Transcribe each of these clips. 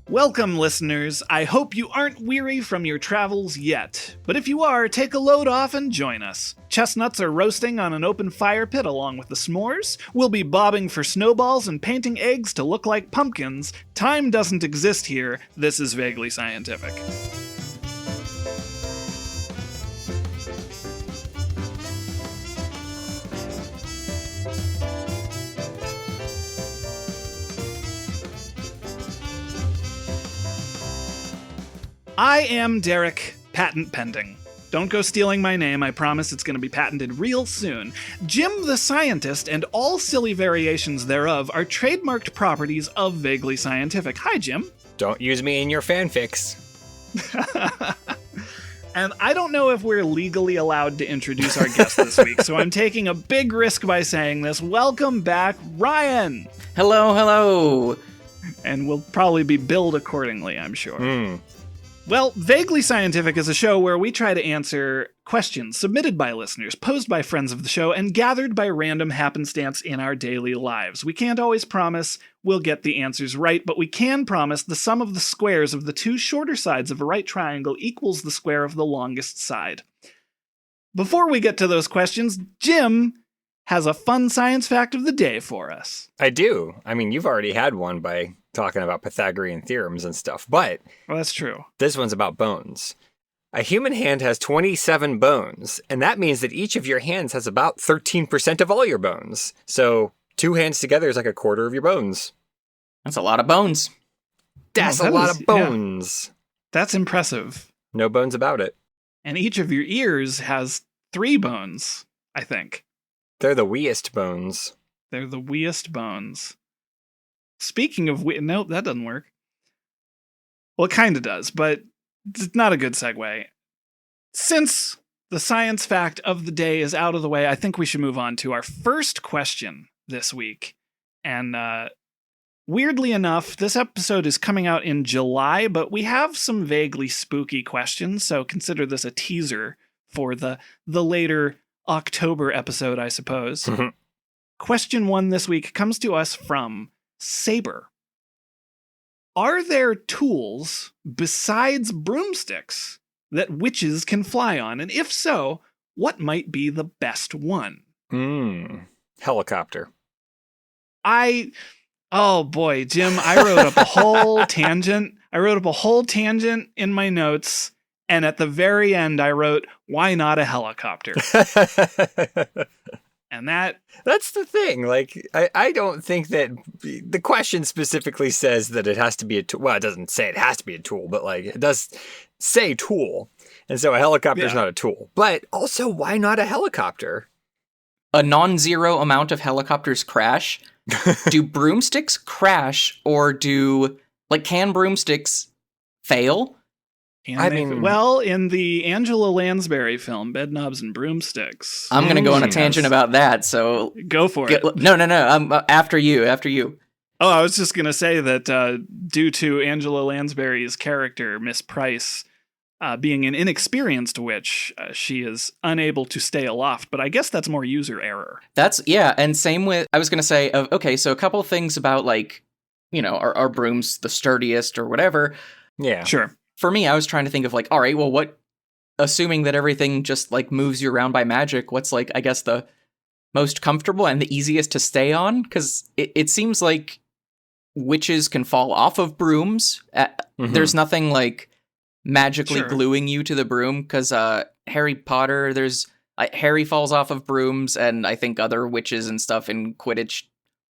Welcome, listeners. I hope you aren't weary from your travels yet. But if you are, take a load off and join us. Chestnuts are roasting on an open fire pit along with the s'mores. We'll be bobbing for snowballs and painting eggs to look like pumpkins. Time doesn't exist here. This is Vaguely Scientific. I am Derek, patent pending. Don't go stealing my name, I promise it's going to be patented real soon. Jim the Scientist and all silly variations thereof are trademarked properties of Vaguely Scientific. Hi, Jim. Don't use me in your fanfics. And I don't know if we're legally allowed to introduce our guest this week, so I'm taking a big risk by saying this. Welcome back, Ryan! Hello. And we'll probably be billed accordingly, I'm sure. Well, Vaguely Scientific is a show where we try to answer questions submitted by listeners, posed by friends of the show, and gathered by random happenstance in our daily lives. We can't always promise we'll get the answers right, but we can promise the sum of the squares of the two shorter sides of a right triangle equals the square of the longest side. Before we get to those questions, Jim has a fun science fact of the day for us. I do. I mean, you've already had one by talking about Pythagorean theorems and stuff, but Well, that's true. This one's about bones. A human hand has 27 bones, and that means that each of your hands has about 13% of all your bones. So 2 hands together is like a quarter of your bones. That's a lot of bones. That's a lot of bones. Yeah. That's impressive. No bones about it. And each of your ears has 3 bones, I think. They're the weest bones. They're the weest bones. Speaking of nope, that doesn't work. Well, it kind of does, but it's not a good segue. Since the science fact of the day is out of the way, I think we should move on to our first question this week. And weirdly enough, this episode is coming out in July, but we have some vaguely spooky questions, so consider this a teaser for the later October episode, I suppose. Question 1 this week comes to us from Saber. Are there tools besides broomsticks that witches can fly on? And if so, what might be the best one? Helicopter. Oh boy, Jim, I wrote up a whole tangent. I wrote up a whole tangent in my notes. And at the very end, I wrote, why not a helicopter? And that's the thing. Like, I don't think that the question specifically says that it has to be a tool. Well, it doesn't say it has to be a tool, but like it does say tool. And so a helicopter is not a tool. But also, why not a helicopter? A non-zero amount of helicopters crash. Do broomsticks crash, or can broomsticks fail? Well, in the Angela Lansbury film, Bedknobs and Broomsticks. I'm going to go on a tangent about that, so... Go for it. No. After you. Oh, I was just going to say that due to Angela Lansbury's character, Miss Price, being an inexperienced witch, she is unable to stay aloft, but I guess that's more user error. And same with... I was going to say, so a couple of things about, are brooms the sturdiest or whatever? Yeah. Sure. For me, I was trying to think of all right, well, assuming that everything just moves you around by magic, what's I guess the most comfortable and the easiest to stay on? Because it seems like witches can fall off of brooms. There's nothing magically gluing you to the broom, because Harry Potter, Harry falls off of brooms, and I think other witches and stuff in Quidditch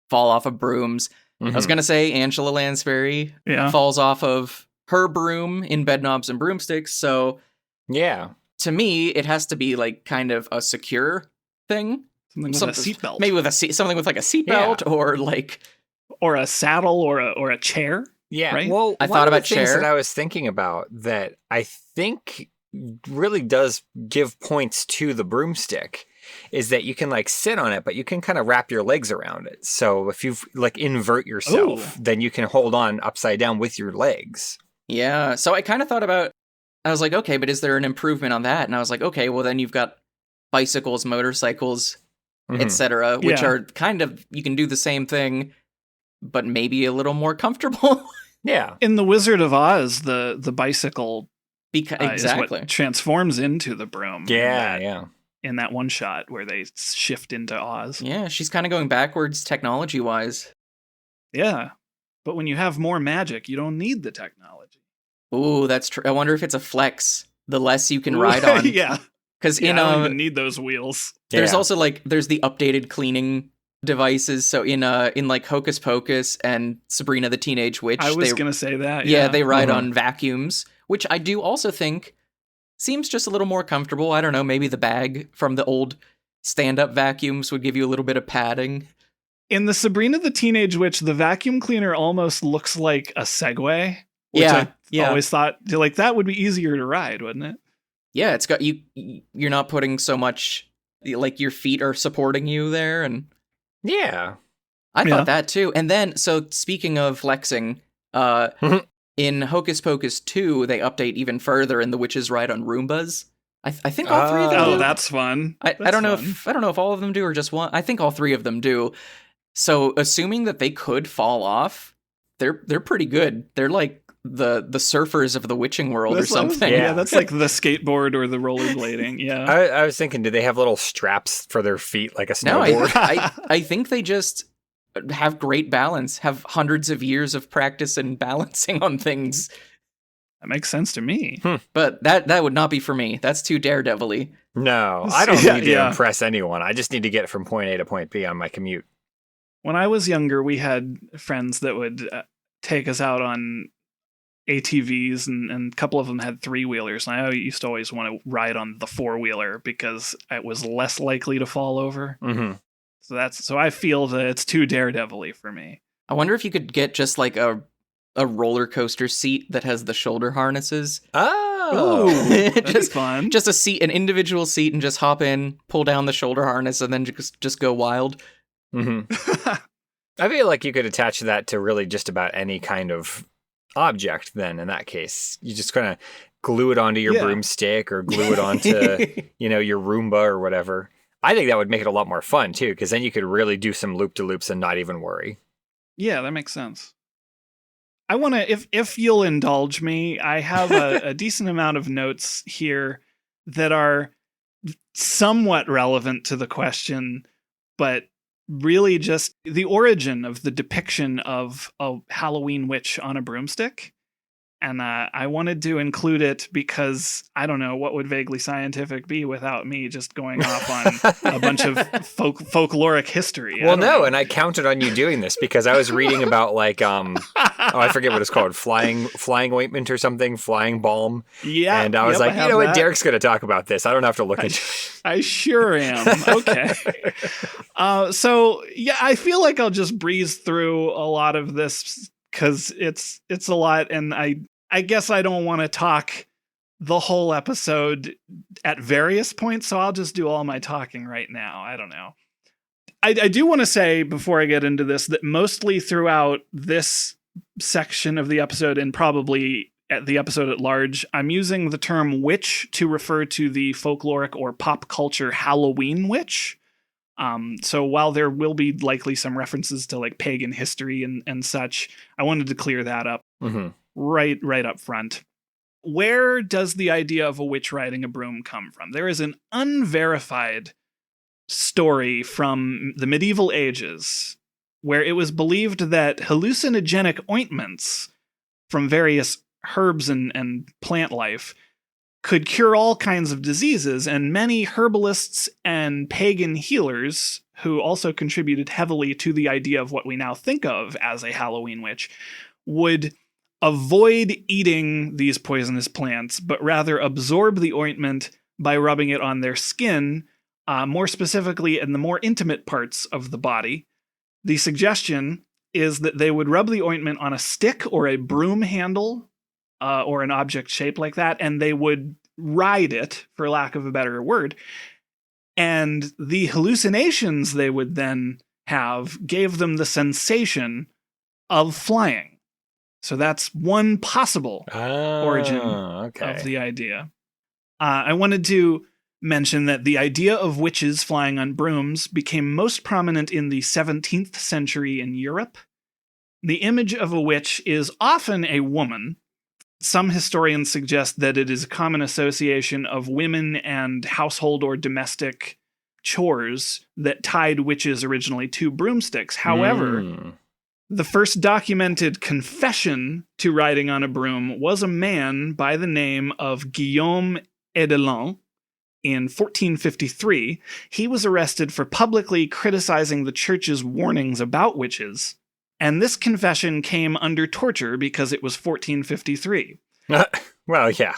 fall off of brooms. I was going to say Angela Lansbury falls off of her broom in Bedknobs and Broomsticks, so yeah, to me it has to be kind of a secure thing, something with a seatbelt, maybe with something with a seatbelt, or a saddle or a chair. Yeah, right? Well, I thought about things chair that I was thinking about that I think really does give points to the broomstick is that you can sit on it, but you can kind of wrap your legs around it. So if you invert yourself, then you can hold on upside down with your legs. Yeah, so I kind of thought about, I was like, okay, but is there an improvement on that? And I was like, okay, well then you've got bicycles, motorcycles, etc., which are kind of, you can do the same thing, but maybe a little more comfortable. Yeah. In The Wizard of Oz, the bicycle Exactly. is what transforms into the broom. Yeah. In that one shot where they shift into Oz. Yeah, she's kind of going backwards technology-wise. Yeah. But when you have more magic, you don't need the technology. Ooh, that's true. I wonder if it's a flex. The less you can ride on. Yeah. Because I don't even need those wheels. There's also there's the updated cleaning devices. So in like Hocus Pocus and Sabrina the Teenage Witch, I was gonna say that. Yeah, they ride on vacuums, which I do also think seems just a little more comfortable. I don't know, maybe the bag from the old stand-up vacuums would give you a little bit of padding. In the Sabrina the Teenage Witch, the vacuum cleaner almost looks like a Segway. Which I always thought like that would be easier to ride, wouldn't it? Yeah, it's got you're not putting so much, like your feet are supporting you there, and yeah, I thought that too. And then, so speaking of flexing, in Hocus Pocus 2, they update even further, and the witches ride on Roombas. I think all three of them do. Oh, that's fun. I don't know if all of them do or just one. I think all three of them do. So assuming that they could fall off, they're pretty good. They're like the surfers of the witching world or something. Yeah, that's like the skateboard or the rollerblading. Yeah. I was thinking, do they have little straps for their feet like a snowboard? No, I think they just have great balance, have hundreds of years of practice in balancing on things. That makes sense to me. But that would not be for me. That's too daredevil-y. No, I don't need to impress anyone. I just need to get from point A to point B on my commute. When I was younger, we had friends that would take us out on ATVs, and a couple of them had 3-wheelers. And I used to always want to ride on the 4-wheeler because it was less likely to fall over. Mm-hmm. So I feel that it's too daredevil-y for me. I wonder if you could get just like a roller coaster seat that has the shoulder harnesses. Oh, that'd be fun. Just a seat, an individual seat, and just hop in, pull down the shoulder harness, and then just go wild. Mm-hmm. I feel like you could attach that to really just about any kind of object then, in that case. You just kind of glue it onto your broomstick or glue it onto, your Roomba or whatever. I think that would make it a lot more fun, too, because then you could really do some loop-de-loops and not even worry. Yeah, that makes sense. I want to, if you'll indulge me, I have a decent amount of notes here that are somewhat relevant to the question, but really just the origin of the depiction of a Halloween witch on a broomstick. And I wanted to include it because I don't know what would Vaguely Scientific be without me just going off on a bunch of folkloric history. Well, no, and I counted on you doing this because I was reading about I forget what it's called, flying ointment or something, flying balm. Yeah, and I was like, you know what, Derek's going to talk about this. I don't have to look into it. I sure am. Okay. So yeah, I feel like I'll just breeze through a lot of this because it's a lot, and I guess I don't want to talk the whole episode at various points, so I'll just do all my talking right now. I don't know. I do want to say before I get into this that mostly throughout this section of the episode, and probably at the episode at large, I'm using the term witch to refer to the folkloric or pop culture Halloween witch. So while there will be likely some references to like pagan history and such, I wanted to clear that up right up front. Where does the idea of a witch riding a broom come from? There is an unverified story from the medieval ages where it was believed that hallucinogenic ointments from various herbs and plant life could cure all kinds of diseases, and many herbalists and pagan healers, who also contributed heavily to the idea of what we now think of as a Halloween witch, would avoid eating these poisonous plants, but rather absorb the ointment by rubbing it on their skin, more specifically in the more intimate parts of the body. The suggestion is that they would rub the ointment on a stick or a broom handle, or an object shaped like that, and they would ride it, for lack of a better word. And the hallucinations they would then have gave them the sensation of flying. So that's one possible origin of the idea. I wanted to mention that the idea of witches flying on brooms became most prominent in the 17th century in Europe. The image of a witch is often a woman. Some historians suggest that it is a common association of women and household or domestic chores that tied witches originally to broomsticks. However, the first documented confession to riding on a broom was a man by the name of Guillaume Edelin in 1453. He was arrested for publicly criticizing the church's warnings about witches, and this confession came under torture because it was 1453. Well, yeah.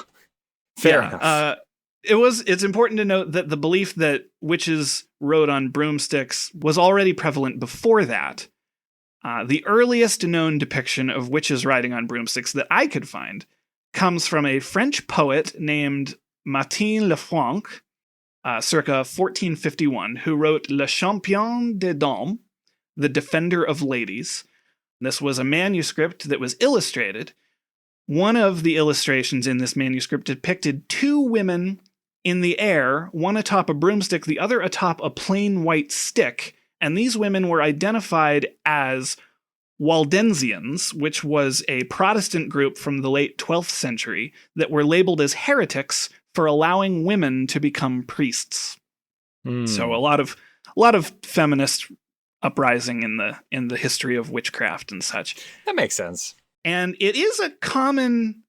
Fair enough. It's important to note that the belief that witches rode on broomsticks was already prevalent before that. The earliest known depiction of witches riding on broomsticks that I could find comes from a French poet named Martin Lefranc, circa 1451, who wrote Le Champion des Dames, The Defender of Ladies. This was a manuscript that was illustrated. One of the illustrations in this manuscript depicted two women in the air, one atop a broomstick, the other atop a plain white stick, and these women were identified as Waldensians, which was a Protestant group from the late 12th century that were labeled as heretics for allowing women to become priests. So a lot of feminist uprising in the history of witchcraft and such. That makes sense. And it is a common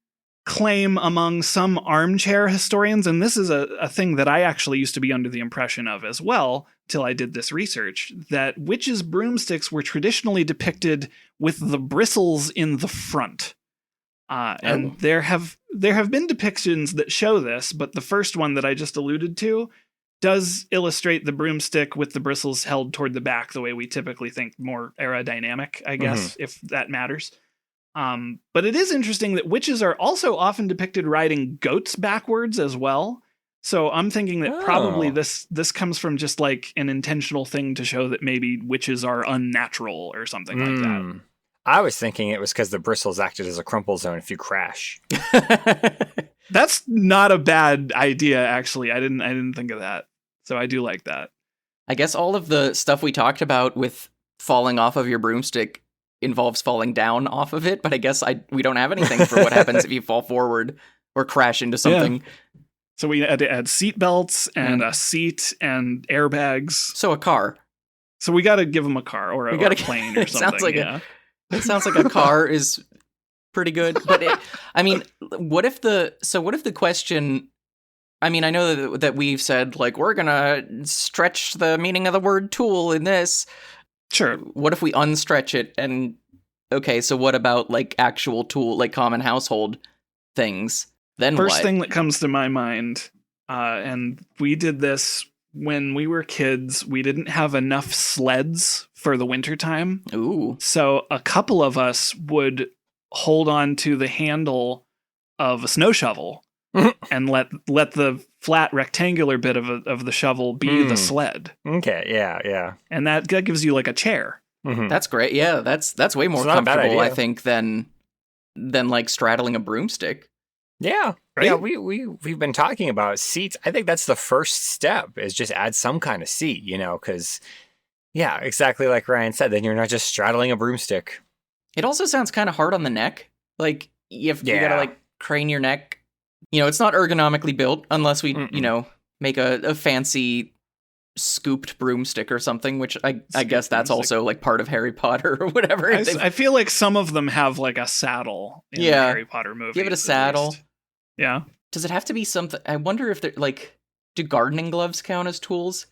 claim among some armchair historians, and this is a thing that I actually used to be under the impression of as well, till I did this research, that witches' broomsticks were traditionally depicted with the bristles in the front. And there have been depictions that show this, but the first one that I just alluded to does illustrate the broomstick with the bristles held toward the back, the way we typically think, more aerodynamic, I guess, if that matters. But it is interesting that witches are also often depicted riding goats backwards as well. So I'm thinking that probably this comes from just like an intentional thing to show that maybe witches are unnatural or something like that. I was thinking it was because the bristles acted as a crumple zone if you crash. That's not a bad idea, actually. I didn't think of that. So I do like that. I guess all of the stuff we talked about with falling off of your broomstick involves falling down off of it, but I guess we don't have anything for what happens if you fall forward or crash into something. Yeah. So we had to add seat belts and a seat and airbags. So a car. So we got to give them a car or a plane or something. It sounds like a car is pretty good. But what if the question, I mean, I know that we've said, like, we're going to stretch the meaning of the word tool in this. Sure. What if we unstretch it and, okay, so what about, like, actual tool, like common household things? Then First thing that comes to my mind, and we did this when we were kids, we didn't have enough sleds for the wintertime. Ooh. So a couple of us would hold on to the handle of a snow shovel and let the flat rectangular bit of the shovel be the sled. Okay, yeah. And that gives you like a chair. Mm-hmm. That's great. Yeah, that's way more comfortable, I think, than like straddling a broomstick. Yeah, right? Yeah. We've been talking about seats. I think that's the first step, is just add some kind of seat, because, yeah, exactly like Ryan said. Then you're not just straddling a broomstick. It also sounds kind of hard on the neck. Like you gotta like crane your neck. It's not ergonomically built unless we make a fancy scooped broomstick or something, which I guess that's also like part of Harry Potter or whatever. I feel like some of them have like a saddle in the Harry Potter movies. Give it a saddle. Yeah. Does it have to be something? I wonder if they're like, do gardening gloves count as tools?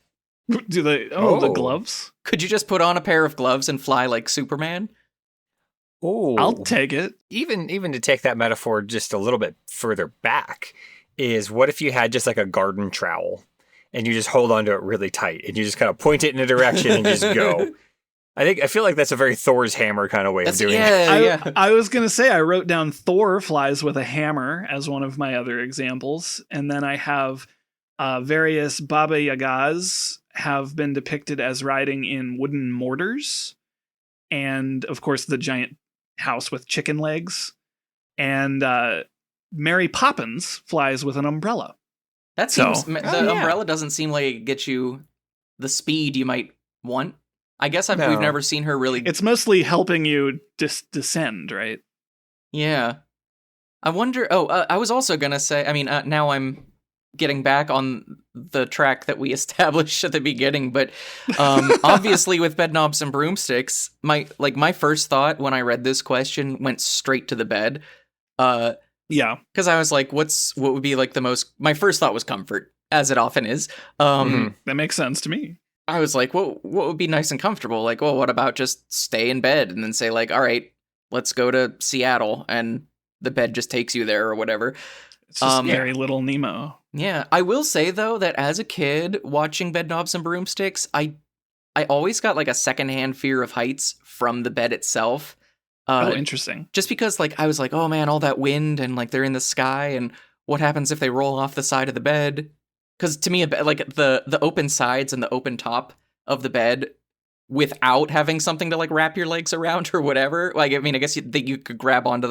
Do they? Oh, the gloves? Could you just put on a pair of gloves and fly like Superman? Oh, I'll take it. Even to take that metaphor just a little bit further back, is what if you had just like a garden trowel and you just hold onto it really tight and you just kind of point it in a direction and just go. I feel like that's a very Thor's hammer kind of way of doing it. Yeah. I was going to say, I wrote down Thor flies with a hammer as one of my other examples. And then I have various Baba Yagas have been depicted as riding in wooden mortars. And of course, the giant house with chicken legs. And Mary Poppins flies with an umbrella. That seems, umbrella doesn't seem like it gets you the speed you might want. I guess we've No. never seen her really. It's mostly helping you descend, right? Yeah. I wonder. Oh, I was also gonna say. I mean, now I'm getting back on the track that we established at the beginning, but obviously with bed knobs and broomsticks, my first thought when I read this question went straight to the bed. Yeah. Because I was like, what would be like the most. My first thought was comfort, as it often is. That makes sense to me. I was like, what would be nice and comfortable? Like, well, what about just stay in bed and then say like, all right, let's go to Seattle, and the bed just takes you there or whatever. It's just very little Nemo. Yeah, I will say though that as a kid watching Bed Knobs and Broomsticks, I always got like a secondhand fear of heights from the bed itself. Interesting. Just because like I was like, oh man, all that wind and like they're in the sky, and what happens if they roll off the side of the bed? Because to me, like the open sides and the open top of the bed, without having something to like wrap your legs around or whatever. Like, I mean, I guess you could grab onto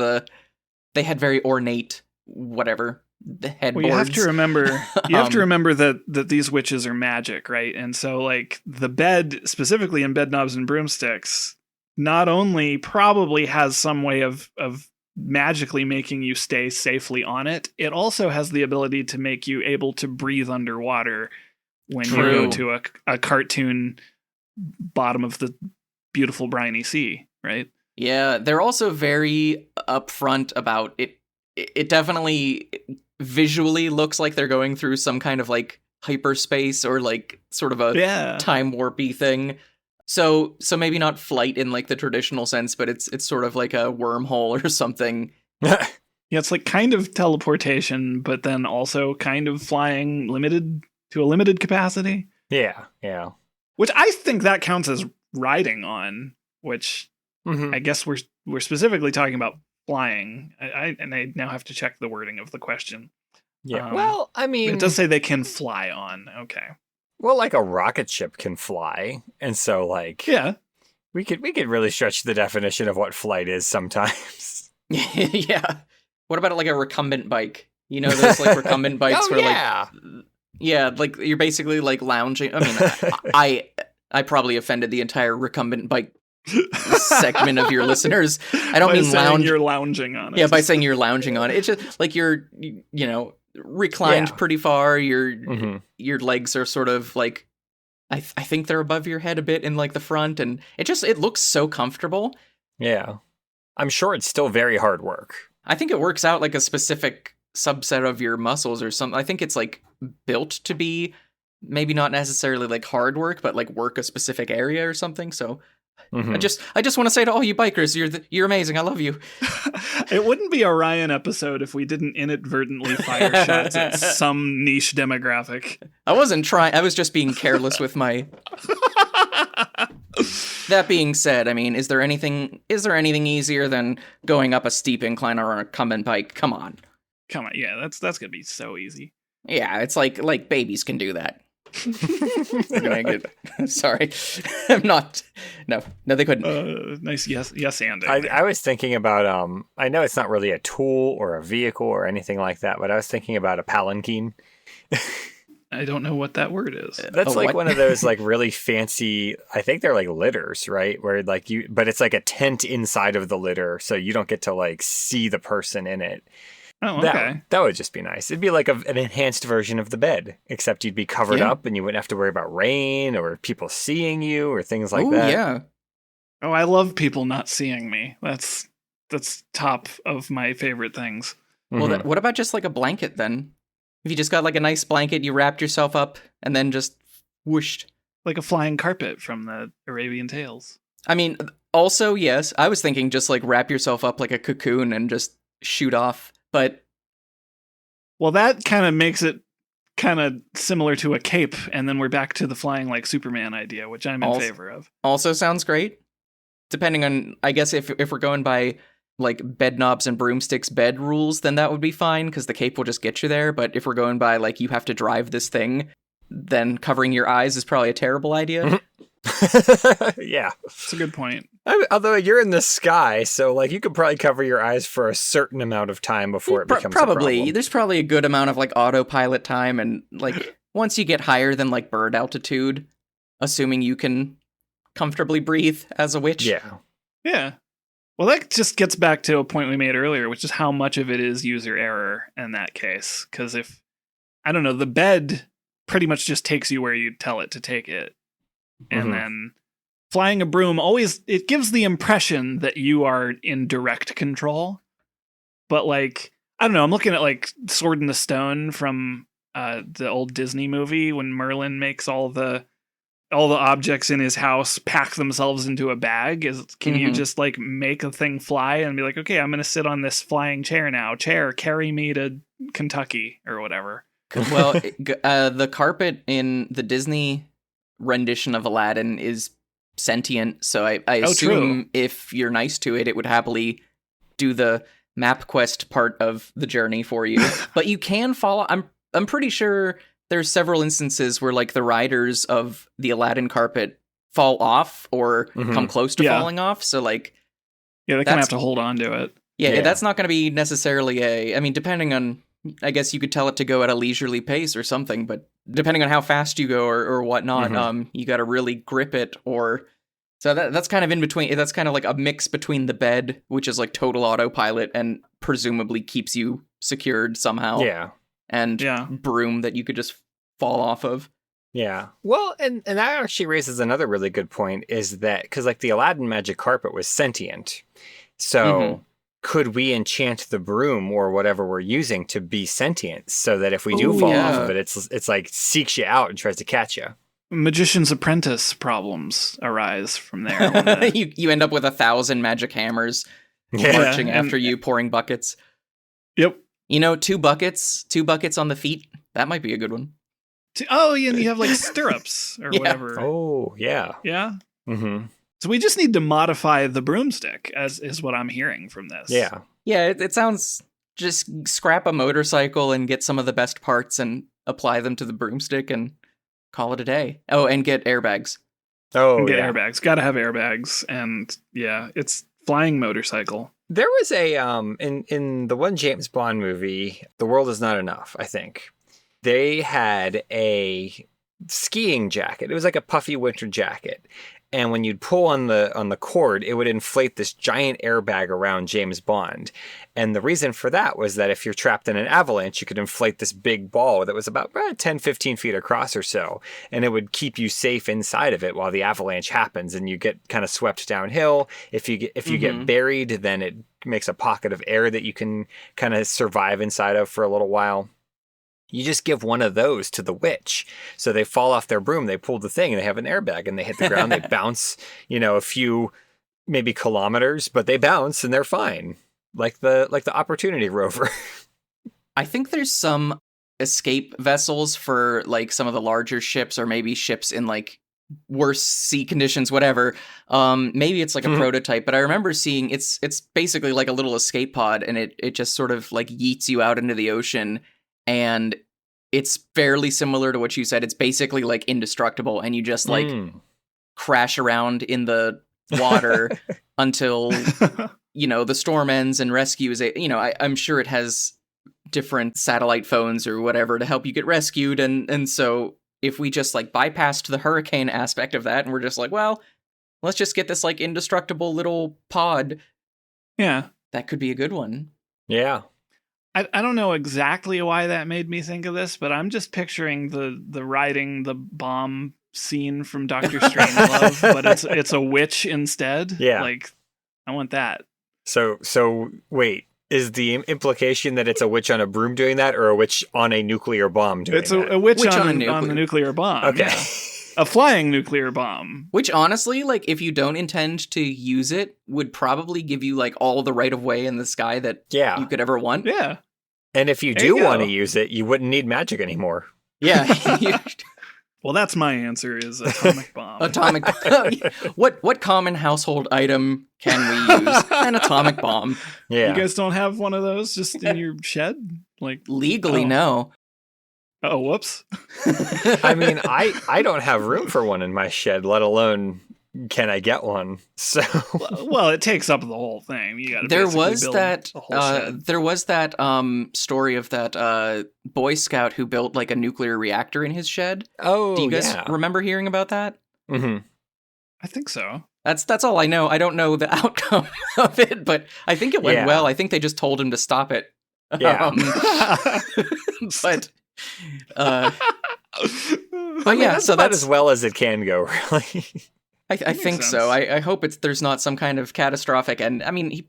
they had very ornate whatever the headboards. Well, you have to remember that these witches are magic, right? And so like the bed, specifically in Bed Knobs and Broomsticks, not only probably has some way of magically making you stay safely on it, it also has the ability to make you able to breathe underwater when you go to a cartoon bottom of the beautiful briny sea, right? Yeah, they're also very upfront about it. It definitely visually looks like they're going through some kind of like hyperspace or like sort of a time warpy thing. So maybe not flight in like the traditional sense, but it's sort of like a wormhole or something. Yeah, it's like kind of teleportation, but then also kind of flying to a limited capacity. Yeah. Which I think that counts as riding on, which I guess we're specifically talking about flying. I now have to check the wording of the question. Yeah. Well, I mean, it does say they can fly on. Okay. Well, like a rocket ship can fly, and so like we could really stretch the definition of what flight is sometimes. Yeah. What about like a recumbent bike? You know those like recumbent bikes like you're basically like lounging. I mean, I probably offended the entire recumbent bike segment of your listeners. I don't mean lounge. You're lounging on it. Yeah, by saying you're lounging on it. It's just like you're reclined pretty far. Your legs are sort of like I think they're above your head a bit in like the front, and it looks so comfortable. Yeah. I'm sure it's still very hard work. I think it works out like a specific subset of your muscles or something. I think it's like built to be maybe not necessarily like hard work, but like work a specific area or something. So I just want to say to all you bikers, you're amazing. I love you. It wouldn't be a Ryan episode if we didn't inadvertently fire shots at some niche demographic. I wasn't trying. I was just being careless with my. That being said, I mean, is there anything easier than going up a steep incline on a recumbent bike? Come on. Yeah, that's gonna be so easy. Yeah, it's like babies can do that. Sorry, I'm not. No, they couldn't. Nice, yes, and I was thinking about I know it's not really a tool or a vehicle or anything like that, but I was thinking about a palanquin. I don't know what that word is. That's like one of those like really fancy. I think they're like litters, right? Where like but it's like a tent inside of the litter, so you don't get to like see the person in it. Oh, okay. That would just be nice. It'd be like an enhanced version of the bed, except you'd be covered up and you wouldn't have to worry about rain or people seeing you or things like that. Yeah. Oh, I love people not seeing me. That's top of my favorite things. Well, what about just like a blanket then? If you just got like a nice blanket, you wrapped yourself up and then just whooshed. Like a flying carpet from the Arabian Tales. I mean, also, yes, I was thinking just like wrap yourself up like a cocoon and just shoot off. But well, that kind of makes it kind of similar to a cape, and then we're back to the flying like Superman idea, which I'm in favor of. Also sounds great. Depending on, I guess, if we're going by like Bed Knobs and Broomsticks bed rules, then that would be fine because the cape will just get you there. But if we're going by like you have to drive this thing, then covering your eyes is probably a terrible idea. Yeah, it's a good point. Although you're in the sky, so like you could probably cover your eyes for a certain amount of time before it becomes probably a problem. There's probably a good amount of like autopilot time, and like once you get higher than like bird altitude, assuming you can comfortably breathe as a witch. Yeah. Yeah. Well, that just gets back to a point we made earlier, which is how much of it is user error in that case. Because if, I don't know, the bed pretty much just takes you where you tell it to take it. And then flying a broom always, it gives the impression that you are in direct control. But like, I don't know, I'm looking at like Sword in the Stone from the old Disney movie when Merlin makes all the objects in his house pack themselves into a bag. Can you just like make a thing fly and be like, okay, I'm going to sit on this flying chair now. Chair, carry me to Kentucky or whatever. Well, the carpet in the Disney rendition of Aladdin is sentient, so I assume if you're nice to it, it would happily do the MapQuest part of the journey for you. But you can follow. I'm pretty sure there's several instances where like the riders of the Aladdin carpet fall off or come close to falling off. So like, yeah, they kind of have to hold on to it. Yeah, that's not going to be necessarily I mean, depending on, I guess you could tell it to go at a leisurely pace or something, but depending on how fast you go or whatnot, you got to really grip it or. So that's kind of in between. That's kind of like a mix between the bed, which is like total autopilot and presumably keeps you secured somehow. Yeah. And broom that you could just fall off of. Yeah. Well, and that actually raises another really good point is that, because like the Aladdin magic carpet was sentient. So could we enchant the broom or whatever we're using to be sentient so that if we do fall off of it, it's like seeks you out and tries to catch you? Magician's Apprentice problems arise from there. You end up with 1,000 magic hammers marching after you, pouring buckets. Yep. You know, 2 buckets on the feet. That might be a good one. Oh, yeah, and you have like stirrups or whatever. Oh, yeah. Yeah. So we just need to modify the broomstick, as is what I'm hearing from this. Yeah. Yeah, it sounds, just scrap a motorcycle and get some of the best parts and apply them to the broomstick and call it a day. Oh, and get airbags. Oh, and get airbags. Gotta have airbags. And yeah, it's flying motorcycle. There was a, in the one James Bond movie, The World Is Not Enough, I think, they had a skiing jacket. It was like a puffy winter jacket. And when you'd pull on the cord, it would inflate this giant airbag around James Bond. And the reason for that was that if you're trapped in an avalanche, you could inflate this big ball that was about 10, 15 feet across or so. And it would keep you safe inside of it while the avalanche happens. And you get kind of swept downhill. If you get buried, then it makes a pocket of air that you can kind of survive inside of for a little while. You just give one of those to the witch. So they fall off their broom, they pull the thing, and they have an airbag, and they hit the ground, they bounce, a few maybe kilometers, but they bounce and they're fine. Like the Opportunity rover. I think there's some escape vessels for like some of the larger ships or maybe ships in like worse sea conditions, whatever. Maybe it's like a prototype, but I remember seeing it's basically like a little escape pod, and it just sort of like yeets you out into the ocean. And it's fairly similar to what you said. It's basically like indestructible, and you just like crash around in the water until, the storm ends and rescue is, I'm sure it has different satellite phones or whatever to help you get rescued. And so if we just like bypassed the hurricane aspect of that and we're just like, well, let's just get this like indestructible little pod. Yeah. That could be a good one. Yeah. I don't know exactly why that made me think of this, but I'm just picturing the riding the bomb scene from Doctor Strangelove, but it's a witch instead. Yeah. Like, I want that. So wait, is the implication that it's a witch on a broom doing that, or a witch on a nuclear bomb doing that? It's a witch on the nuclear bomb. Okay. Yeah. A flying nuclear bomb. Which honestly, like, if you don't intend to use it, would probably give you like all the right of way in the sky that you could ever want. Yeah. And if you do want to use it, you wouldn't need magic anymore. Yeah. Well, that's my answer is atomic bomb. Atomic. What common household item can we use? An atomic bomb. Yeah. You guys don't have one of those just in your shed? Like legally, no. Oh, whoops. I mean, I don't have room for one in my shed, let alone can I get one. So well, it takes up the whole thing. You got to There was that story of that Boy Scout who built like a nuclear reactor in his shed. Oh, do you guys remember hearing about that? Mm-hmm. I think so. That's all I know. I don't know the outcome of it, but I think it went well. I think they just told him to stop it. Yeah. But But yeah, that's so about that's as well as it can go, really. I think sense. so. I hope there's not some kind of catastrophic end. I mean,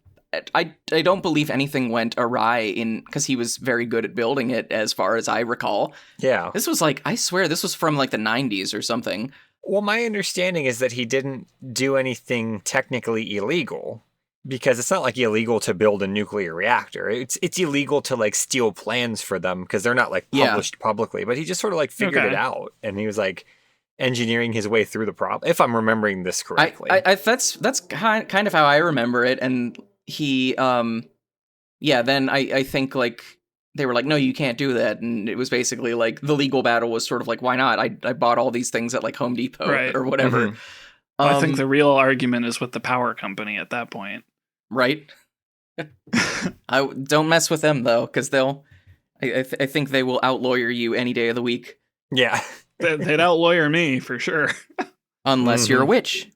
I don't believe anything went awry because he was very good at building it, as far as I recall. Yeah. This was I swear this was from like the 90s or something. Well, my understanding is that he didn't do anything technically illegal, because it's not like illegal to build a nuclear reactor. It's illegal to like steal plans for them because they're not like published publicly. But he just sort of like figured it out, and he was like engineering his way through the problem. If I'm remembering this correctly, that's kind of how I remember it. And he, then I think like they were like, no, you can't do that. And it was basically like the legal battle was sort of like, why not? I bought all these things at like Home Depot or whatever. Mm-hmm. I think the real argument is with the power company at that point. Right. I don't mess with them though, because I think they will outlawyer you any day of the week. Yeah. They'd outlawyer me for sure. Unless you're a witch.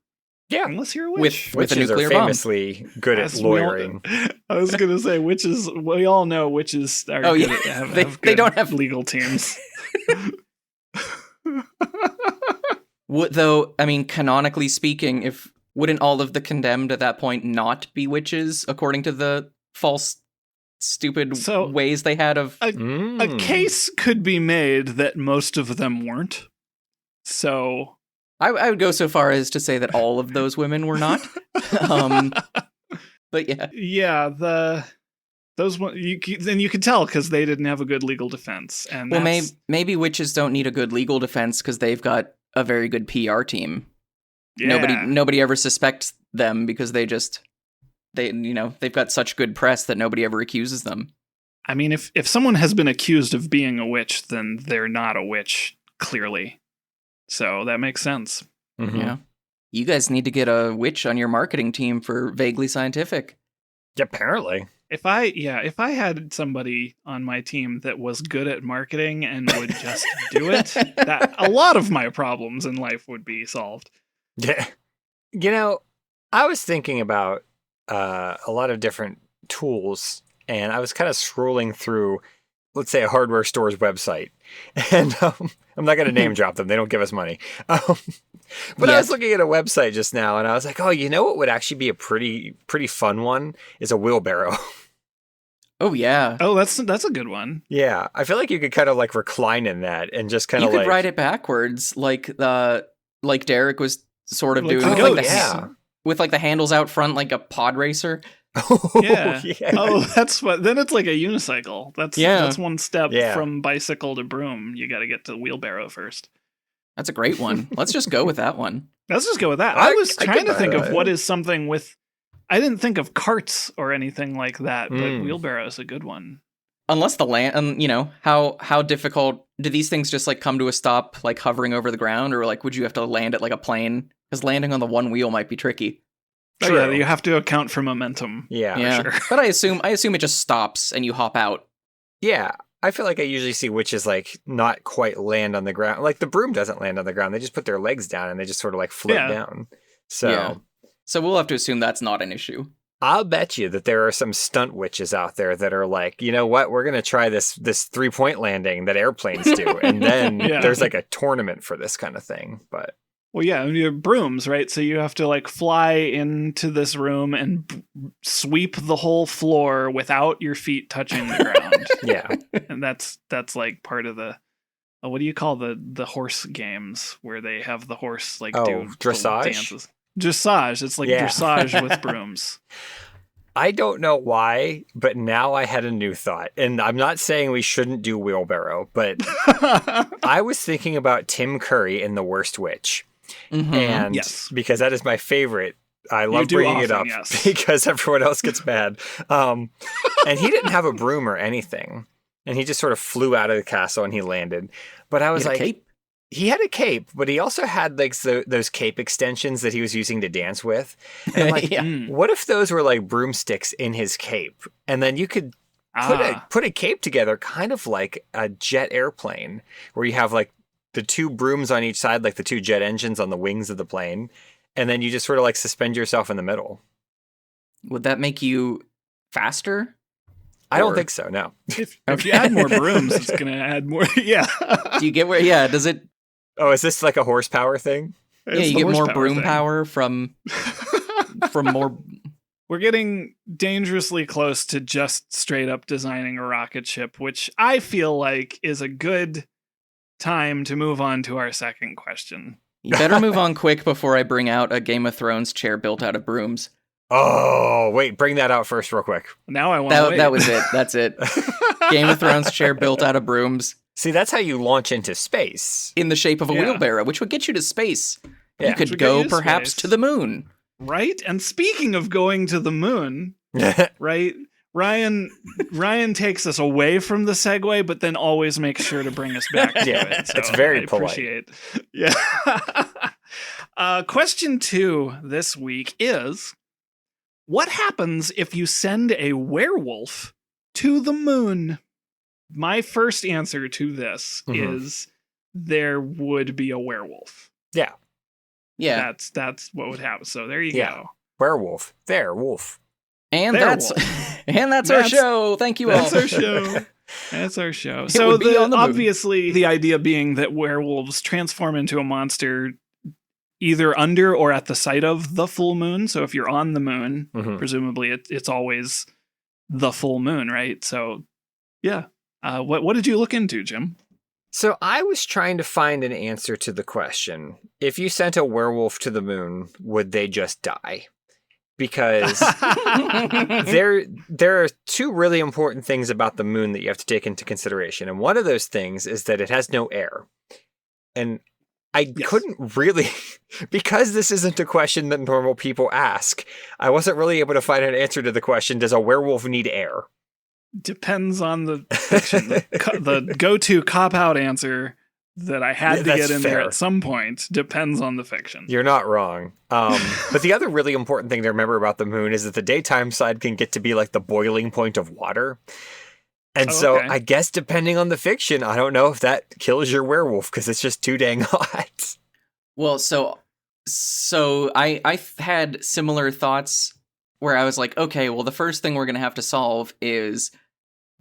Yeah. Unless you're a witch. With a Witches nuclear are bomb. famously good at lawyering. I was going to say witches. We all know witches are Oh, good yeah. at, have They good don't have legal teams. Though, I mean, canonically speaking, wouldn't all of the condemned at that point not be witches, according to the false, stupid ways they had of... A case could be made that most of them weren't. So... I would go so far as to say that all of those women were not. But yeah. Yeah, those one you can tell because they didn't have a good legal defense. And well, maybe witches don't need a good legal defense because they've got a very good PR team. Yeah. Nobody ever suspects them because they've got such good press that nobody ever accuses them. I mean, if someone has been accused of being a witch, then they're not a witch, clearly. So that makes sense. Mm-hmm. Yeah. You guys need to get a witch on your marketing team for Vaguely Scientific. Apparently. If I had somebody on my team that was good at marketing and would just do it, that a lot of my problems in life would be solved. Yeah. You know, I was thinking about a lot of different tools, and I was kind of scrolling through, let's say, a hardware store's website. And I'm not going to name drop them. They don't give us money. But I was looking at a website just now, and I was like, oh, you know what would actually be a pretty fun one is a wheelbarrow. Oh, yeah. Oh, that's a good one. Yeah. I feel like you could kind of like recline in that and just kind of You could ride it backwards like Derek was sort of doing with like the handles out front like a pod racer. Yeah. Oh, that's what. Then it's like a unicycle. That's one step from bicycle to broom. You got to get to wheelbarrow first. That's a great one. Let's just go with that one. Let's just go with that. I was trying to think of what is something with. I didn't think of carts or anything like that, but wheelbarrow is a good one. Unless the land, how difficult do these things just like come to a stop, like hovering over the ground, or like would you have to land it like a plane? Because landing on the one wheel might be tricky. Oh, yeah, you have to account for momentum. Yeah. Sure. But I assume it just stops and you hop out. Yeah. I feel like I usually see witches like not quite land on the ground. Like the broom doesn't land on the ground. They just put their legs down and they just sort of like float down. So we'll have to assume that's not an issue. I'll bet you that there are some stunt witches out there that are like, you know what, we're going to try this 3-point landing that airplanes do. And then there's like a tournament for this kind of thing. But well, yeah, you have brooms, right? So you have to like fly into this room and sweep the whole floor without your feet touching the ground. Yeah. And that's like part of the what do you call the horse games where they have the horse like do dressage dances? Dressage. It's like dressage with brooms. I don't know why, but now I had a new thought. And I'm not saying we shouldn't do wheelbarrow, but I was thinking about Tim Curry in The Worst Witch. Mm-hmm. And because that is my favorite. I love bringing it up because everyone else gets mad. And he didn't have a broom or anything. And he just sort of flew out of the castle and he landed. But I was like, cape? He had a cape, but he also had like those cape extensions that he was using to dance with. And I'm like, what if those were like broomsticks in his cape? And then you could put a cape together kind of like a jet airplane where you have like the two brooms on each side, like the two jet engines on the wings of the plane. and then you just sort of like suspend yourself in the middle. Would that make you faster? I don't Or- think so, no. If you add more brooms, it's going to add more. Yeah. Do you get where? Yeah. Does it? Oh, is this like a horsepower thing? Yeah. It's You the get more horsepower broom thing. power from more. We're getting dangerously close to just straight up designing a rocket ship, which I feel like is a good time to move on to our second question. You better move on quick before I bring out a Game of Thrones chair built out of brooms. Oh, wait, bring that out first real quick. Now I want to That was it. That's it. Game of Thrones chair built out of brooms See, that's how you launch into space. in the shape of a Yeah. wheelbarrow, which would get you to space. Yeah. You Which could would go get you to perhaps space. to the moon. Right? And speaking of going to the moon, right? Ryan takes us away from the segue, but then always makes sure to bring us back to Yeah, it. So it's very I polite. appreciate. Yeah. Question 2 this week is: what happens if you send a werewolf to the moon? My first answer to this Mhm. is there would be a werewolf. Yeah. Yeah. That's what would happen. So there you Yeah. go. Werewolf. There, wolf. And There, that's Wolf. and that's our That's- show. Thank you all. That's our show. That's our show. It So would be on the moon. obviously the idea being that werewolves transform into a monster either under or at the site of the full moon. So if you're on the moon, Mhm. presumably it's always the full moon, right? So yeah. What did you look into, Jim? So I was trying to find an answer to the question. If you sent a werewolf to the moon, would they just die? Because there are two really important things about the moon that you have to take into consideration. And one of those things is that it has no air. And I Yes. couldn't really, because this isn't a question that normal people ask, I wasn't really able to find an answer to the question, does a werewolf need air? Depends on the fiction. The go-to cop-out answer that I had Yeah, to get that's in there fair. at some point depends on the fiction. You're not wrong. But the other really important thing to remember about the moon is that the daytime side can get to be like the boiling point of water. And Oh, so okay. I guess depending on the fiction, I don't know if that kills your werewolf because it's just too dang hot. Well, so I had similar thoughts where I was like, okay, well, the first thing we're gonna have to solve is,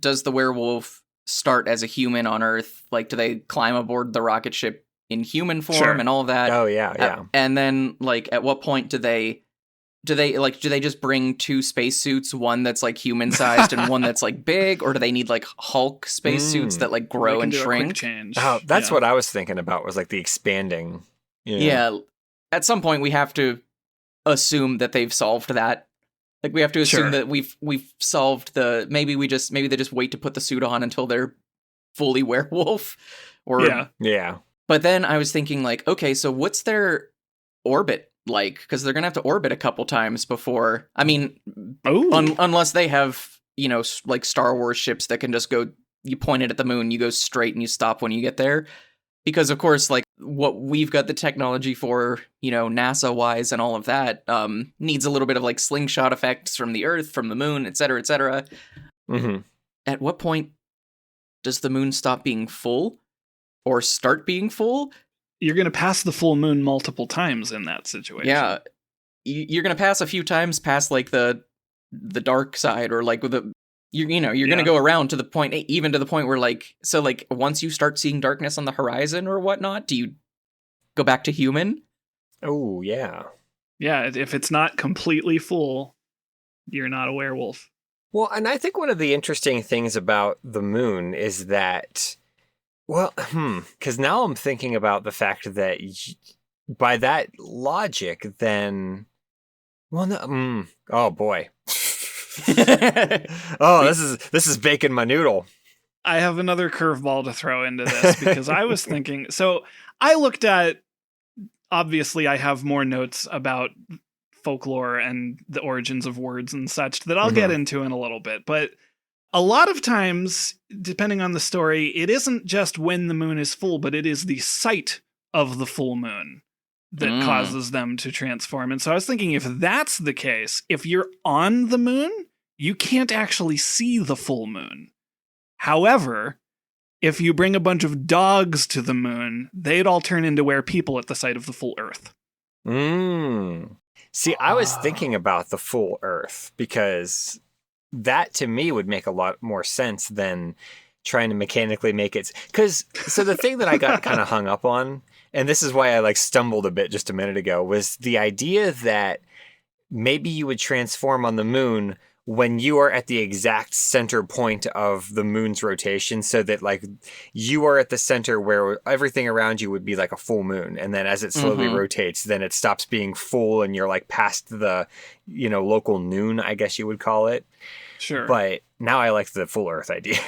does the werewolf start as a human on Earth? Like, do they climb aboard the rocket ship in human form Sure. and all of that? Oh, yeah, yeah. And then, like, at what point do they just bring two spacesuits, one that's like human sized and one that's like big, or do they need like Hulk spacesuits that like We grow can and do a quick shrink? change. Oh, that's Yeah. what I was thinking about was like the expanding. You know? Yeah. At some point, we have to assume that they've solved that. Like, we have to assume Sure. that we've solved the. Maybe they just wait to put the suit on until they're fully werewolf. Or Yeah. Yeah. But then I was thinking, like, okay, so what's their orbit like? Because they're gonna have to orbit a couple times before. I mean, Oh. unless they have, like Star Wars ships that can just go. You point it at the moon, you go straight, and you stop when you get there. Because of course, like what we've got the technology for, NASA wise and all of that, needs a little bit of like slingshot effects from the Earth, from the moon, et cetera, et cetera. hmm At what point does the moon stop being full or start being full? You're going to pass the full moon multiple times in that situation. Yeah, you're gonna pass a few times past like the dark side, or like with the you're Yeah. gonna go around to the point, even to the point where like, so like once you start seeing darkness on the horizon or whatnot, do you go back to human? Oh, yeah. Yeah. If it's not completely full, you're not a werewolf. Well, and I think one of the interesting things about the moon is that, well, because now I'm thinking about the fact that by that logic, then, well, no, oh boy. Oh, this is baking my noodle. I have another curveball to throw into this because I was thinking. So I looked at. Obviously, I have more notes about folklore and the origins of words and such that I'll get into in a little bit. But a lot of times, depending on the story, it isn't just when the moon is full, but it is the sight of the full moon that causes them to transform. And so I was thinking, if that's the case, if you're on the moon, you can't actually see the full moon. However, if you bring a bunch of dogs to the moon, they'd all turn into people at the sight of the full Earth. See, I was thinking about the full Earth because that to me would make a lot more sense than trying to mechanically make it. So the thing that I got kind of hung up on, and this is why I like stumbled a bit just a minute ago, was the idea that maybe you would transform on the moon when you are at the exact center point of the moon's rotation, so that like you are at the center where everything around you would be like a full moon. And then as it slowly rotates, then it stops being full and you're like past the, local noon, I guess you would call it. Sure. But now I like the full Earth idea.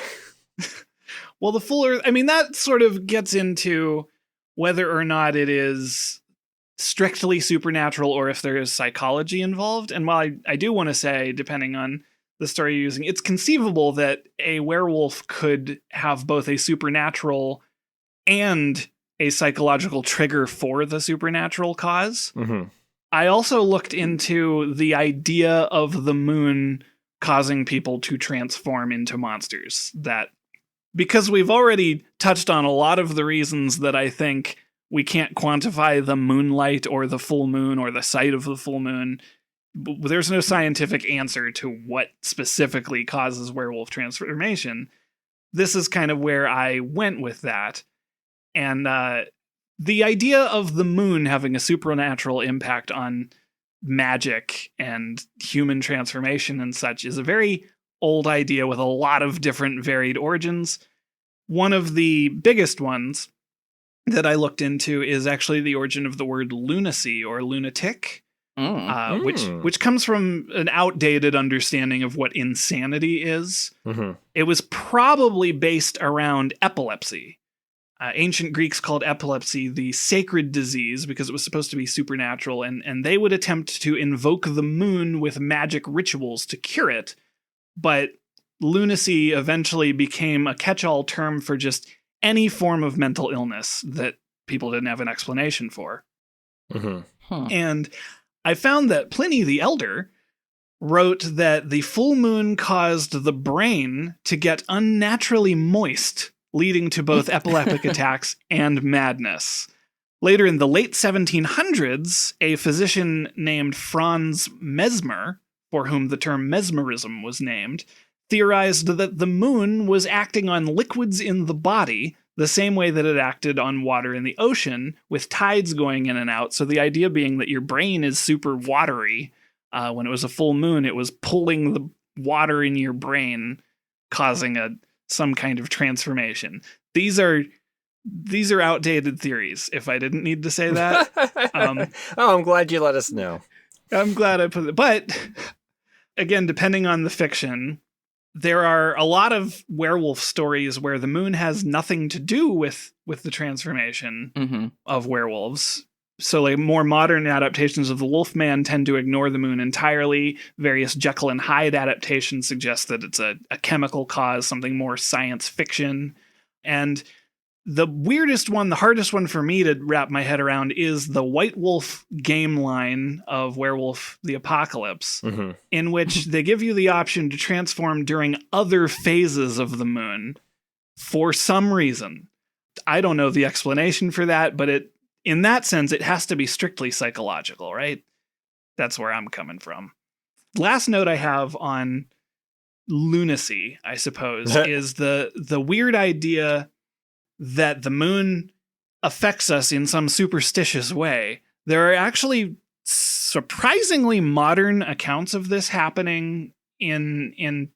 Well, the full Earth, I mean, that sort of gets into whether or not it is strictly supernatural or if there is psychology involved. And while I do want to say, depending on the story you're using, it's conceivable that a werewolf could have both a supernatural and a psychological trigger for the supernatural cause. Mm-hmm. I also looked into the idea of the moon causing people to transform into monsters. That, because we've already touched on a lot of the reasons that I think we can't quantify the moonlight or the full moon or the sight of the full moon. There's no scientific answer to what specifically causes werewolf transformation. This is kind of where I went with that. And the idea of the moon having a supernatural impact on magic and human transformation and such is a very old idea with a lot of different varied origins. One of the biggest ones that I looked into is actually the origin of the word lunacy or lunatic, which comes from an outdated understanding of what insanity is. Mm-hmm. It was probably based around epilepsy. Ancient Greeks called epilepsy the sacred disease because it was supposed to be supernatural, and they would attempt to invoke the moon with magic rituals to cure it. But lunacy eventually became a catch-all term for just any form of mental illness that people didn't have an explanation for. Mm-hmm. Huh. And I found that Pliny the Elder wrote that the full moon caused the brain to get unnaturally moist, leading to both epileptic attacks and madness. Later in the late 1700s, a physician named Franz Mesmer, for whom the term mesmerism was named, theorized that the moon was acting on liquids in the body the same way that it acted on water in the ocean, with tides going in and out. So the idea being that your brain is super watery. When it was a full moon, it was pulling the water in your brain, causing some kind of transformation. These are outdated theories, if I didn't need to say that. I'm glad you let us know. I'm glad I put it. But again, depending on the fiction, there are a lot of werewolf stories where the moon has nothing to do with the transformation of werewolves. So like more modern adaptations of the Wolfman tend to ignore the moon entirely. Various Jekyll and Hyde adaptations suggest that it's a chemical cause, something more science fiction. And the weirdest one, the hardest one for me to wrap my head around is the White Wolf game line of Werewolf the Apocalypse, in which they give you the option to transform during other phases of the moon for some reason. I don't know the explanation for that, but in that sense, it has to be strictly psychological, right? That's where I'm coming from. Last note I have on lunacy, I suppose, is the weird idea that the moon affects us in some superstitious way. There are actually surprisingly modern accounts of this happening in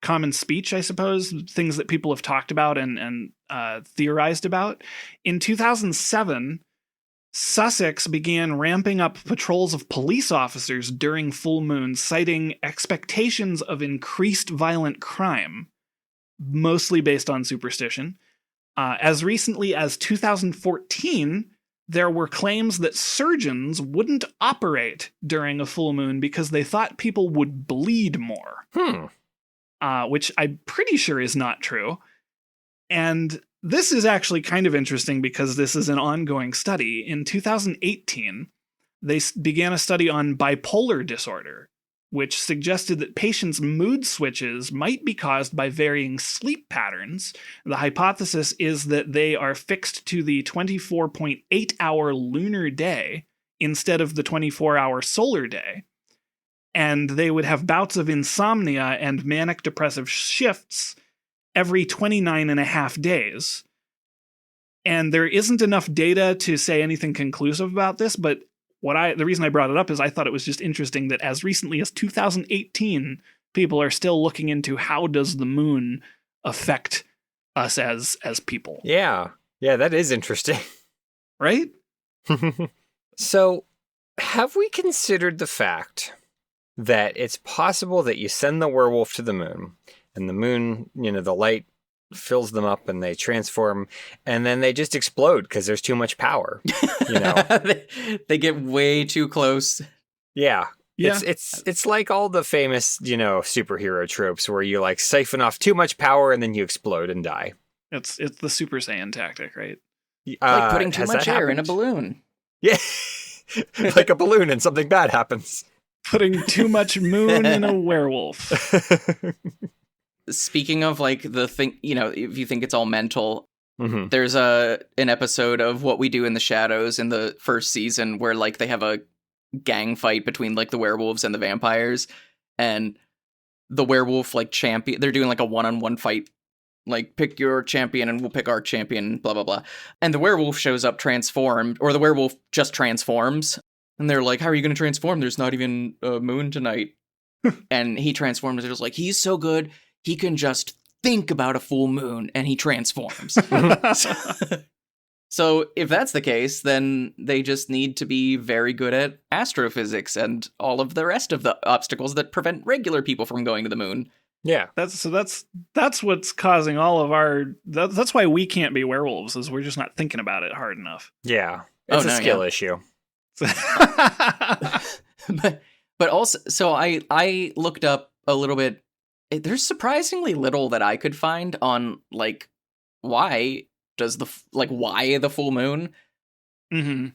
common speech, I suppose, things that people have talked about and theorized about. In 2007, Sussex began ramping up patrols of police officers during full moon, citing expectations of increased violent crime, mostly based on superstition. As recently as 2014, there were claims that surgeons wouldn't operate during a full moon because they thought people would bleed more. Which I'm pretty sure is not true. And this is actually kind of interesting because this is an ongoing study. In 2018, they began a study on bipolar disorder, which suggested that patients' mood switches might be caused by varying sleep patterns. The hypothesis is that they are fixed to the 24.8-hour lunar day instead of the 24-hour solar day. And they would have bouts of insomnia and manic depressive shifts every 29 and a half days. And there isn't enough data to say anything conclusive about this, but the reason I brought it up is I thought it was just interesting that as recently as 2018, people are still looking into how does the moon affect us as people. Yeah, that is interesting. Right? So, have we considered the fact that it's possible that you send the werewolf to the moon, and the moon, the light fills them up and they transform, and then they just explode because there's too much power, They get way too close. Yeah. Yeah. It's like all the famous, superhero tropes where you like siphon off too much power and then you explode and die. It's the Super Saiyan tactic, right? Like putting too much air in a balloon. Yeah. Like a balloon and something bad happens. Putting too much moon in a werewolf. Speaking of like the thing, if you think it's all mental, Mm-hmm. there's an episode of What We Do in the Shadows in the first season where like they have a gang fight between like the werewolves and the vampires, and the werewolf like champion, they're doing like a one-on-one fight, like pick your champion and we'll pick our champion, blah blah blah, and the werewolf shows up transformed, or the werewolf just transforms, and they're like, how are you going to transform, there's not even a moon tonight. And he transforms, and it's like, he's so good he can just think about a full moon and he transforms. So if that's the case, then they just need to be very good at astrophysics and all of the rest of the obstacles that prevent regular people from going to the moon. Yeah. That's what's causing all of our... That's why we can't be werewolves, is we're just not thinking about it hard enough. Yeah. It's a skill issue. But also, so I looked up a little bit. There's surprisingly little that I could find on, like, why the full moon? Mm-hmm.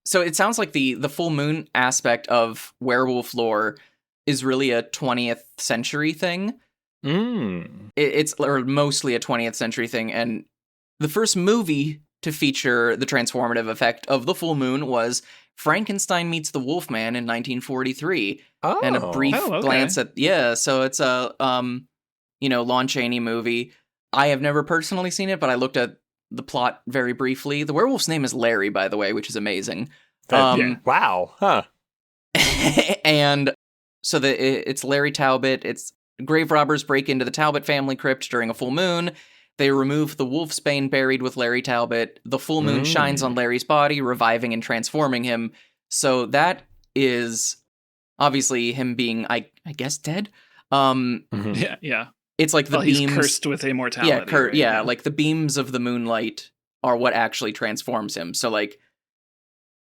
So it sounds like the full moon aspect of werewolf lore is really a 20th century thing. It's mostly a 20th century thing, and the first movie to feature the transformative effect of the full moon was Frankenstein Meets the Wolfman in 1943. Oh. And a brief glance at... Yeah, so it's a, Lon Chaney movie. I have never personally seen it, but I looked at the plot very briefly. The werewolf's name is Larry, by the way, which is amazing. Wow. Huh. And so it's Larry Talbot. It's grave robbers break into the Talbot family crypt during a full moon. They remove the wolf's bane buried with Larry Talbot. The full moon shines on Larry's body, reviving and transforming him. So that is obviously him being, I guess, dead. Yeah. It's like the beams... he's cursed with immortality. Yeah, like the beams of the moonlight are what actually transforms him. So like,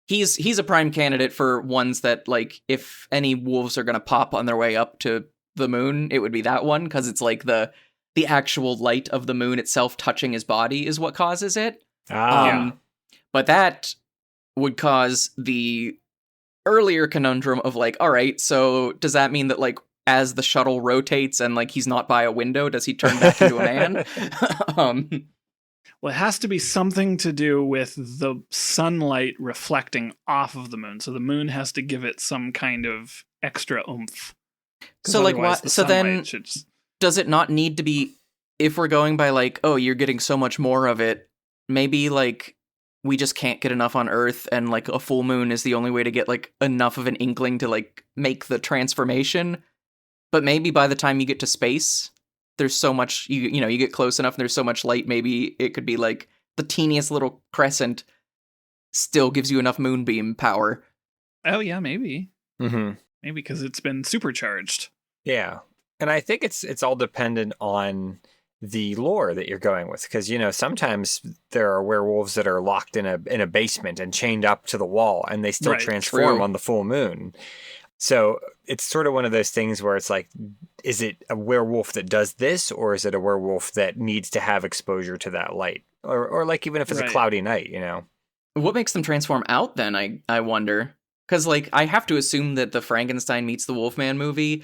he's a prime candidate for ones that, like, if any wolves are going to pop on their way up to the moon, it would be that one, because it's like the actual light of the moon itself touching his body is what causes it. But that would cause the earlier conundrum of like, all right, so does that mean that like as the shuttle rotates and like he's not by a window, does he turn back into a man? Well, it has to be something to do with the sunlight reflecting off of the moon. So the moon has to give it some kind of extra oomph. So like what? So then does it not need to be, if we're going by like, oh, you're getting so much more of it, maybe like we just can't get enough on Earth, and like a full moon is the only way to get like enough of an inkling to like make the transformation. But maybe by the time you get to space, there's so much, you get close enough and there's so much light, maybe it could be like the teeniest little crescent still gives you enough moonbeam power. Oh yeah, maybe. Mm-hmm. Maybe because it's been supercharged. Yeah. And I think it's all dependent on the lore that you're going with, because sometimes there are werewolves that are locked in a basement and chained up to the wall, and they still transform on the full moon. So it's sort of one of those things where it's like, is it a werewolf that does this, or is it a werewolf that needs to have exposure to that light, or like even if it's a cloudy night, What makes them transform out then? I wonder, because like I have to assume that the Frankenstein Meets the Wolfman movie,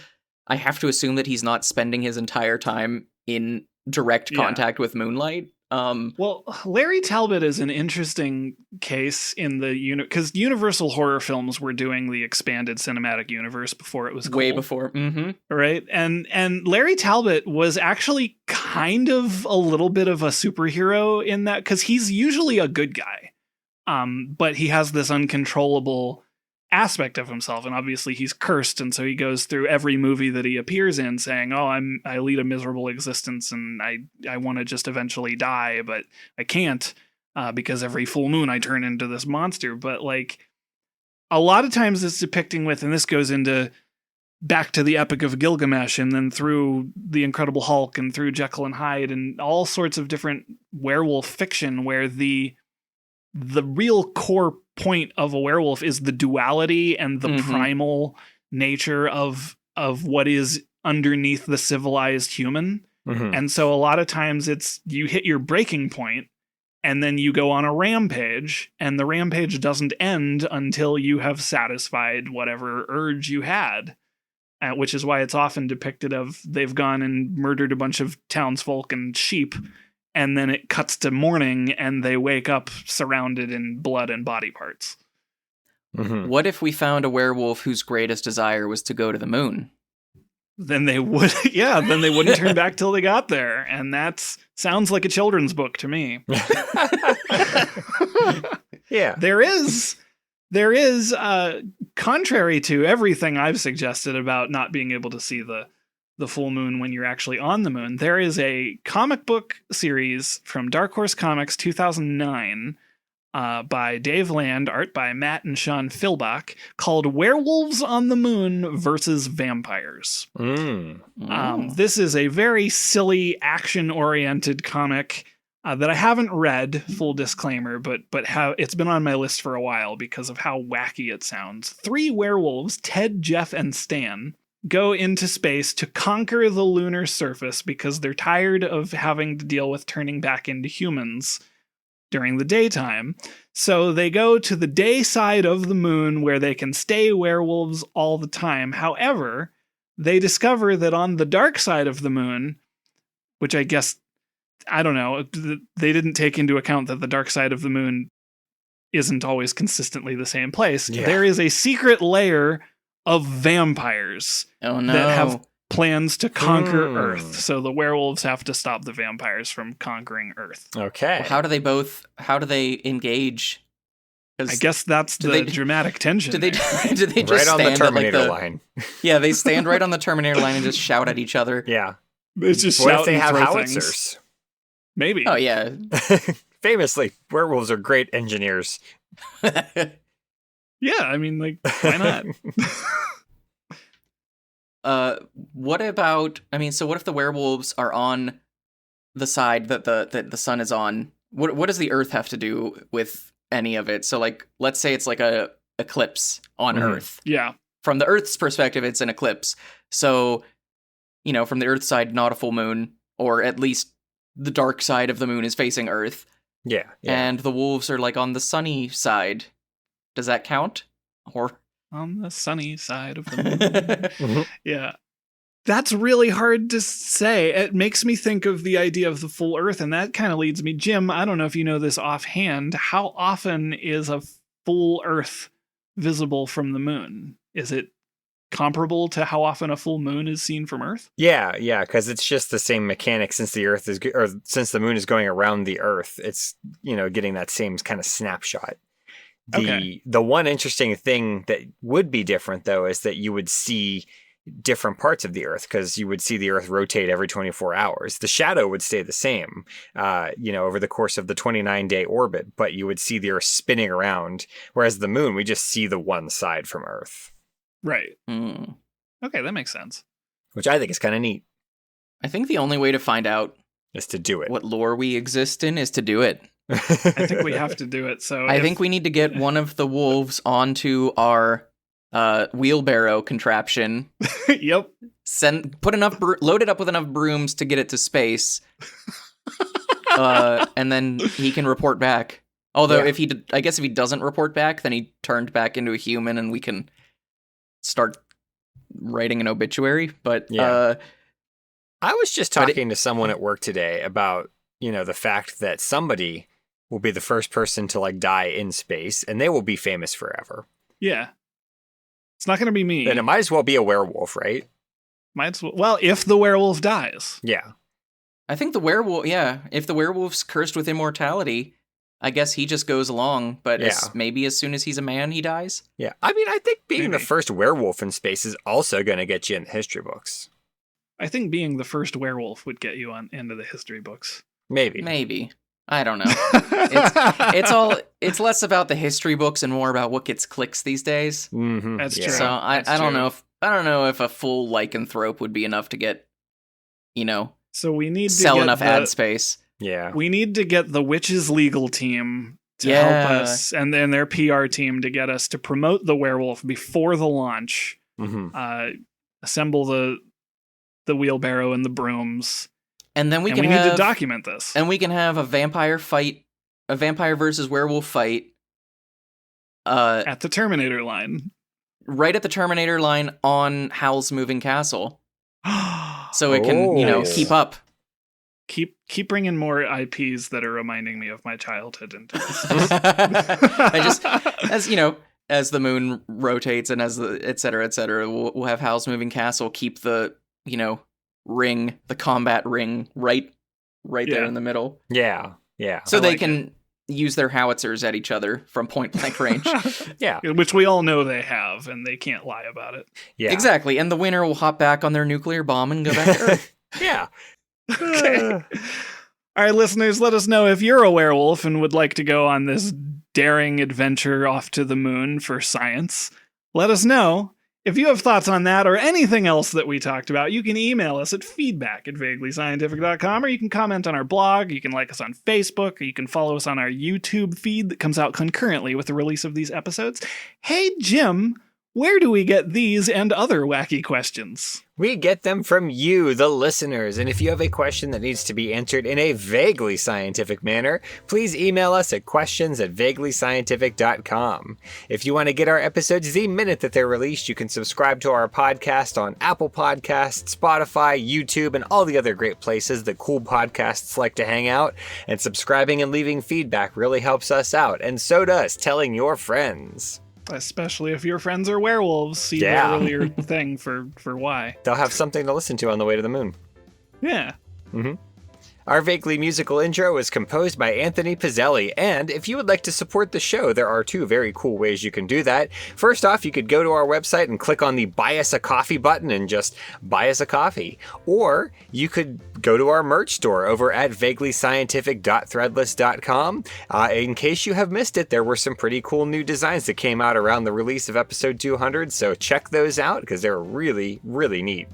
I have to assume that he's not spending his entire time in direct contact with moonlight. Well, Larry Talbot is an interesting case in the because Universal horror films were doing the expanded cinematic universe before it was cool, way before. Mm-hmm. right? And Larry Talbot was actually kind of a little bit of a superhero in that, because he's usually a good guy, but he has this uncontrollable aspect of himself, and obviously he's cursed, and so he goes through every movie that he appears in saying, "Oh, I lead a miserable existence, and I want to just eventually die, but I can't because every full moon I turn into this monster." But like a lot of times it's depicting with, and this goes into back to the Epic of Gilgamesh, and then through the Incredible Hulk, and through Jekyll and Hyde, and all sorts of different werewolf fiction, where the real core point of a werewolf is the duality and the primal nature of what is underneath the civilized human. And so a lot of times it's you hit your breaking point and then you go on a rampage, and the rampage doesn't end until you have satisfied whatever urge you had, which is why it's often depicted of they've gone and murdered a bunch of townsfolk and sheep, and then it cuts to morning and they wake up surrounded in blood and body parts. What if we found a werewolf whose greatest desire was to go to the moon? Then they would, then they wouldn't turn back till they got there. And that sounds like a children's book to me. Yeah. There is, contrary to everything I've suggested about not being able to see the full moon when you're actually on the moon, there is a comic book series from Dark Horse Comics 2009 by Dave Land, art by Matt and Sean Philbach, called Werewolves on the Moon versus Vampires. This is a very silly, action-oriented comic that I haven't read, full disclaimer, but it's been on my list for a while because of how wacky it sounds. 3 werewolves, Ted, Jeff, and Stan, go into space to conquer the lunar surface because they're tired of having to deal with turning back into humans during the daytime. So they go to the day side of the moon where they can stay werewolves all the time. However, they discover that on the dark side of the moon, which I guess, I don't know, they didn't take into account that the dark side of the moon isn't always consistently the same place. Yeah. There is a secret layer of vampires that have plans to conquer Earth. So the werewolves have to stop the vampires from conquering Earth. Okay. Well, how do they engage? I guess that's the dramatic tension. Do they just right stand on the Terminator at line? Yeah, they stand right on the Terminator line and just shout at each other. Yeah. They just what shout if they and have throw howitzers? Things. Maybe. Oh, yeah. Famously, werewolves are great engineers. Yeah, I mean, like, why not? What about? I mean, so what if the werewolves are on the side that the sun is on? What does the Earth have to do with any of it? So, like, let's say it's like a eclipse on Earth. Yeah. From the Earth's perspective, it's an eclipse. So, from the Earth side, not a full moon, or at least the dark side of the moon is facing Earth. Yeah. And the wolves are like on the sunny side. Does that count? Or on the sunny side of the moon. Yeah. That's really hard to say. It makes me think of the idea of the full Earth, and that kind of leads me, Jim, I don't know if you know this offhand, how often is a full Earth visible from the moon? Is it comparable to how often a full moon is seen from Earth? Yeah, because it's just the same mechanic since since the moon is going around the Earth. It's, getting that same kind of snapshot. The one interesting thing that would be different, though, is that you would see different parts of the Earth, because you would see the Earth rotate every 24 hours. The shadow would stay the same, over the course of the 29-day orbit, but you would see the Earth spinning around, whereas the moon, we just see the one side from Earth. Right. Okay, that makes sense. Which I think is kind of neat. I think the only way to find out is to do it. What lore we exist in is to do it. I think we have to do it. So I think we need to get one of the wolves onto our wheelbarrow contraption. Yep. Load it up with enough brooms to get it to space, and then he can report back. Although if he doesn't report back, then he turned back into a human, and we can start writing an obituary. But I was just talking to someone at work today about the fact that somebody will be the first person to like die in space and they will be famous forever. Yeah. It's not going to be me. Then it might as well be a werewolf, right? Might as well. Well, if the werewolf dies. Yeah. I think the werewolf, if the werewolf's cursed with immortality, I guess he just goes along, but maybe as soon as he's a man, he dies. Yeah. I mean, I think being the first werewolf in space is also going to get you in the history books. I think being the first werewolf would get you into the history books. Maybe. I don't know. It's less about the history books and more about what gets clicks these days. Mm-hmm. That's true. So I don't know if a full lycanthrope would be enough to get, so we need to sell enough ad space. Yeah. We need to get the Witches legal team to help us, and then their PR team to get us to promote the werewolf before the launch. Mm-hmm. Assemble the wheelbarrow and the brooms. And then we need to document this. And we can have a vampire versus werewolf fight. At the Terminator line. Right at the Terminator line on Howl's Moving Castle. So it can, keep up. Keep bringing more IPs that are reminding me of my childhood into this. I just, as the moon rotates and as the et cetera, we'll have Howl's Moving Castle keep the, ring, the combat ring right there in the middle. Yeah. So they can use their howitzers at each other from point blank range. Yeah. Which we all know they have, and they can't lie about it. Yeah. Exactly. And the winner will hop back on their nuclear bomb and go back to Earth. Yeah. Okay. All right, listeners, let us know if you're a werewolf and would like to go on this daring adventure off to the moon for science. Let us know. If you have thoughts on that or anything else that we talked about, you can email us at feedback@vaguelyscientific.com, or you can comment on our blog, you can like us on Facebook, or you can follow us on our YouTube feed that comes out concurrently with the release of these episodes. Hey, Jim, where do we get these and other wacky questions? We get them from you, the listeners, and if you have a question that needs to be answered in a vaguely scientific manner, please email us at questions@vaguelyscientific.com. If you want to get our episodes the minute that they're released, you can subscribe to our podcast on Apple Podcasts, Spotify, YouTube, and all the other great places that cool podcasts like to hang out, and subscribing and leaving feedback really helps us out, and so does telling your friends. Especially if your friends are werewolves. See the earlier thing for why. They'll have something to listen to on the way to the moon. Yeah. Mm-hmm. Our vaguely musical intro is composed by Anthony Pizzelli, and if you would like to support the show, there are two very cool ways you can do that. First off, you could go to our website and click on the Buy Us a Coffee button and just buy us a coffee. Or you could go to our merch store over at vaguelyscientific.threadless.com. In case you have missed it, there were some pretty cool new designs that came out around the release of episode 200, so check those out because they're really, really neat.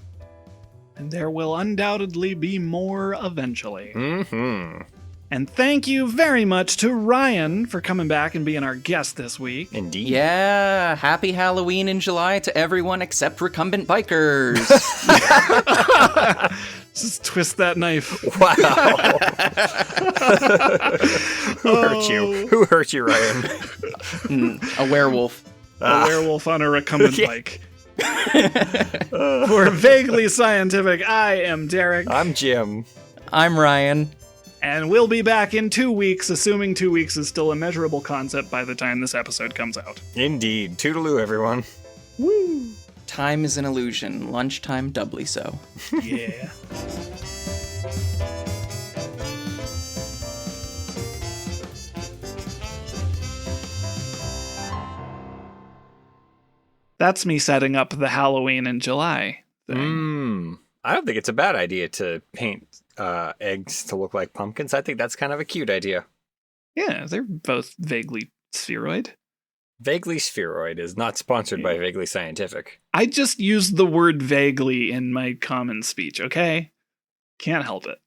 And there will undoubtedly be more eventually. Mm-hmm. And thank you very much to Ryan for coming back and being our guest this week. Indeed. Yeah, happy Halloween in July to everyone except recumbent bikers. Just twist that knife. Wow. Who hurt you? Who hurt you, Ryan? A werewolf. A werewolf on a recumbent bike. For Vaguely Scientific, I am Derek. I'm Jim. I'm Ryan. And we'll be back in 2 weeks, assuming 2 weeks is still a measurable concept by the time this episode comes out. Indeed. Toodaloo, everyone. Woo! Time is an illusion. Lunchtime doubly so. Yeah. That's me setting up the Halloween in July thing. I don't think it's a bad idea to paint eggs to look like pumpkins. I think that's kind of a cute idea. Yeah, they're both vaguely spheroid. Vaguely Spheroid is not sponsored by Vaguely Scientific. I just used the word vaguely in my common speech, okay? Can't help it.